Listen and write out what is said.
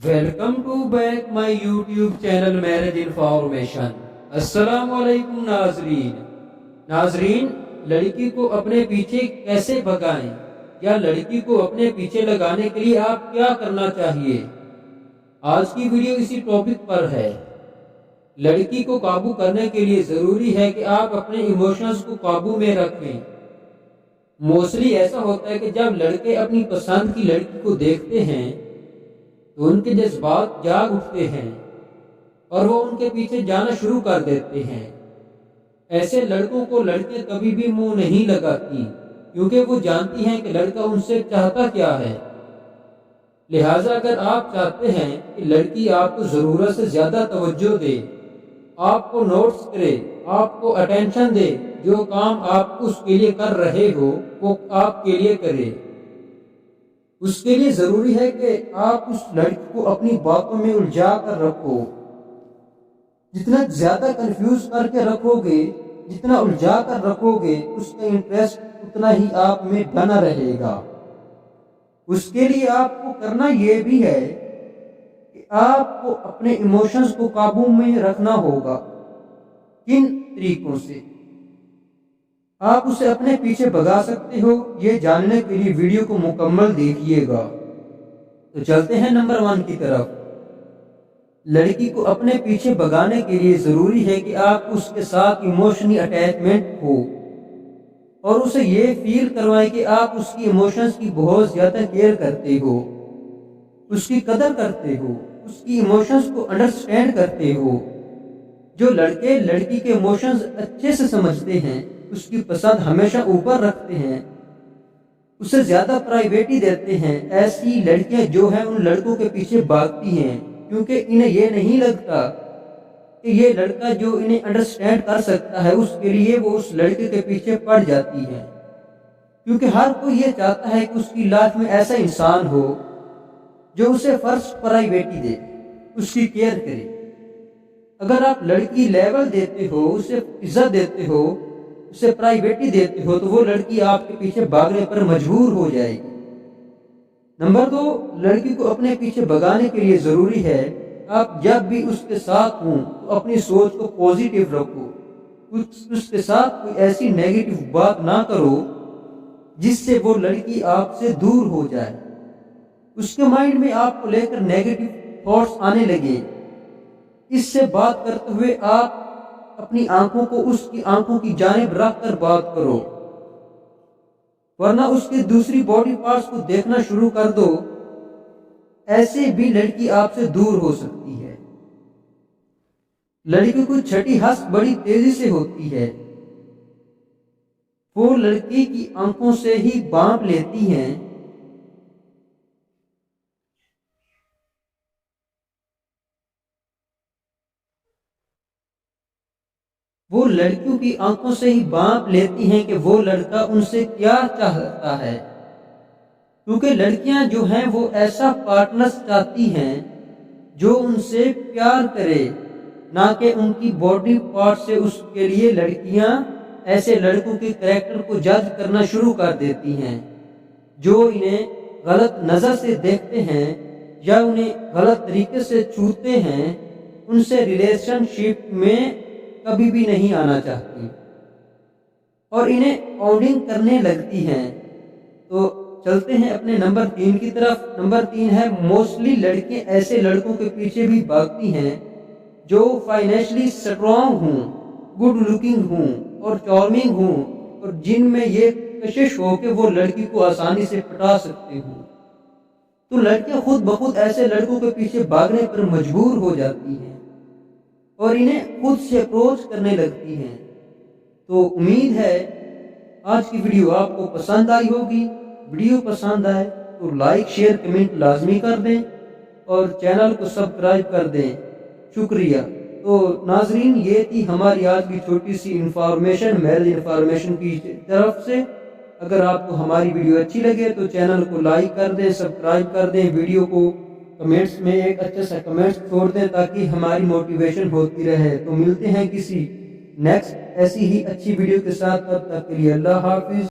Welcome to back my YouTube channel marriage information. السلام علیکم ناظرین، لڑکی کو اپنے پیچھے کیسے بھگائیں یا لڑکی کو اپنے پیچھے لگانے کے لیے آپ کیا کرنا چاہیے، آج کی ویڈیو اسی ٹاپک پر ہے۔ لڑکی کو قابو کرنے کے لیے ضروری ہے کہ آپ اپنے ایموشنز کو قابو میں رکھیں۔ موسٹلی ایسا ہوتا ہے کہ جب لڑکے اپنی پسند کی لڑکی کو دیکھتے ہیں تو ان کے جذبات جاگ اٹھتے ہیں اور وہ ان کے پیچھے جانا شروع کر دیتے ہیں۔ ایسے لڑکوں کو لڑکیاں کبھی بھی منہ نہیں لگاتی، کیونکہ وہ جانتی ہیں کہ لڑکا ان سے چاہتا کیا ہے۔ لہٰذا اگر آپ چاہتے ہیں کہ لڑکی آپ کو ضرورت سے زیادہ توجہ دے، آپ کو نوٹس کرے، آپ کو اٹینشن دے، جو کام آپ اس کے لیے کر رہے ہو وہ آپ کے لیے کرے، اس کے لیے ضروری ہے کہ آپ اس لڑکی کو اپنی باتوں میں الجھا کر رکھو۔ جتنا زیادہ کنفیوز کر کے رکھو گے، جتنا الجھا کر رکھو گے، اس کا انٹرسٹ اتنا ہی آپ میں بنا رہے گا۔ اس کے لیے آپ کو کرنا یہ بھی ہے کہ آپ کو اپنے ایموشنز کو قابو میں رکھنا ہوگا۔ کن طریقوں سے آپ اسے اپنے پیچھے بھگا سکتے ہو، یہ جاننے کے لیے ویڈیو کو مکمل دیکھیے گا۔ تو چلتے ہیں نمبر 1 کی طرف۔ لڑکی کو اپنے پیچھے بھگانے کے لیے ضروری ہے کہ آپ اس کے ساتھ ایموشنلی اٹیچمنٹ ہو اور اسے یہ فیل کروائیں کہ آپ اس کی ایموشنز کی بہت زیادہ کیئر کرتے ہو، اس کی قدر کرتے ہو، اس کی ایموشنز کو انڈرسٹینڈ کرتے ہو۔ جو لڑکے لڑکی کے ایموشنز اچھے سے سمجھتے ہیں، اس کی پسند ہمیشہ اوپر رکھتے ہیں، اسے زیادہ پرائیویٹی دیتے ہیں، ایسی لڑکیاں جو ہیں ان لڑکوں کے پیچھے بھاگتی ہیں، کیونکہ انہیں یہ نہیں لگتا کہ یہ لڑکا جو انہیں انڈرسٹینڈ کر سکتا ہے، اس کے لیے وہ اس لڑکے کے پیچھے پڑ جاتی ہے۔ کیونکہ ہر کوئی یہ چاہتا ہے کہ اس کی لائف میں ایسا انسان ہو جو اسے فرسٹ پرائیویٹی دے، اس کی کیئر کرے۔ اگر آپ لڑکی لیول دیتے ہو، اسے عزت دیتے ہو، اسے پرائیویٹی دیتے ہو، تو وہ لڑکی آپ کے پیچھے بھاگنے پر مجبور ہو جائے گی۔ نمبر 2، لڑکی کو اپنے پیچھے بھگانے کے لیے ضروری ہے آپ جب بھی اس کے ساتھ ہوں تو اپنی سوچ کو پوزیٹیو رکھو۔ اس کے ساتھ کوئی ایسی نیگیٹو بات نہ کرو جس سے وہ لڑکی آپ سے دور ہو جائے، اس کے مائنڈ میں آپ کو لے کر نیگیٹو تھاٹس آنے لگے۔ اس سے بات کرتے ہوئے آپ اپنی آنکھوں کو اس کی آنکھوں کی جانب رکھ کر بات کرو، ورنہ اس کے دوسری باڈی پارٹس کو دیکھنا شروع کر دو، ایسے بھی لڑکی آپ سے دور ہو سکتی ہے۔ لڑکی کو چھٹی ہنس بڑی تیزی سے ہوتی ہے، وہ لڑکی کی آنکھوں سے ہی بانپ لیتی ہیں۔ وہ لڑکیوں کی آنکھوں سے ہی بانپ لیتی ہیں کہ وہ لڑکا ان سے کیا چاہتا ہے، کیونکہ لڑکیاں جو ہیں وہ ایسا پارٹنرز چاہتی ہیں جو ان سے پیار کرے، نہ کہ ان کی باڈی پارٹ سے۔ اس کے لیے لڑکیاں ایسے لڑکوں کے کریکٹر کو جج کرنا شروع کر دیتی ہیں جو انہیں غلط نظر سے دیکھتے ہیں یا انہیں غلط طریقے سے چھوتے ہیں، ان سے ریلیشن شپ میں کبھی بھی نہیں آنا چاہتی اور انہیں آؤنڈنگ کرنے لگتی ہیں۔ تو چلتے ہیں اپنے نمبر 3 کی طرف۔ نمبر 3 ہے موسٹلی لڑکیاں ایسے لڑکوں کے پیچھے بھی بھاگتی ہیں جو فائنینشلی سٹرونگ ہوں، گڈ لکنگ ہوں اور چارمنگ ہوں، اور جن میں یہ کشش ہو کہ وہ لڑکی کو آسانی سے پٹا سکتے ہوں۔ تو لڑکیاں خود بخود ایسے لڑکوں کے پیچھے بھاگنے پر مجبور ہو جاتی ہیں اور انہیں خود سے اپروچ کرنے لگتی ہیں۔ تو امید ہے آج کی ویڈیو آپ کو پسند آئی ہوگی۔ ویڈیو پسند آئے تو لائک، شیئر، کمنٹ لازمی کر دیں اور چینل کو سبسکرائب کر دیں۔ شکریہ۔ تو ناظرین، یہ تھی ہماری آج کی چھوٹی سی انفارمیشن میرج انفارمیشن کی طرف سے۔ اگر آپ کو ہماری ویڈیو اچھی لگے تو چینل کو لائک کر دیں، سبسکرائب کر دیں، ویڈیو کو کمنٹس میں ایک اچھا سا کمنٹ چھوڑ دیں تاکہ ہماری موٹیویشن ہوتی رہے۔ تو ملتے ہیں کسی نیکسٹ ایسی ہی اچھی ویڈیو کے ساتھ، تب تک کے لیے اللہ حافظ.